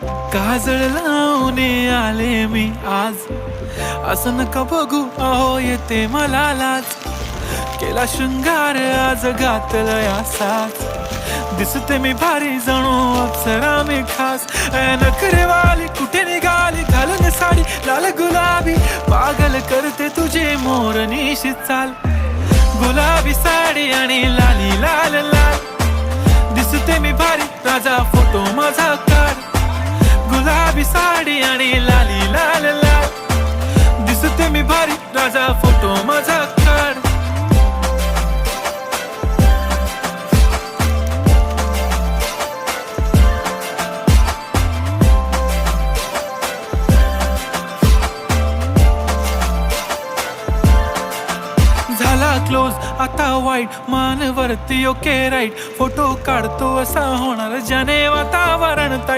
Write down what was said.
काजळ लावून आले मी आज, असं नका बघू अहो येते मला लाज. केला शृंगार आज घातलं असाच, दिसते मी भारी जणू अप्सरा मी खास. नखरेवाली कुठे निघाली घालून साडी लाल गुलाबी, पागल करते तुझे मोरनीशी चाल. गुलाबी साडी आणि लाली लाल लाल, दिसते मी भारी राजा फोटो माझा काढ. गुलाबी साडी आणि लाली लाल लाल, दिसते मी भारी राजा फोटो माझा काढ. झाला क्लोज आता वाईट, मान वरती ओके राईट. फोटो काढतो असा होणार ज्याने वातावरण ताईट.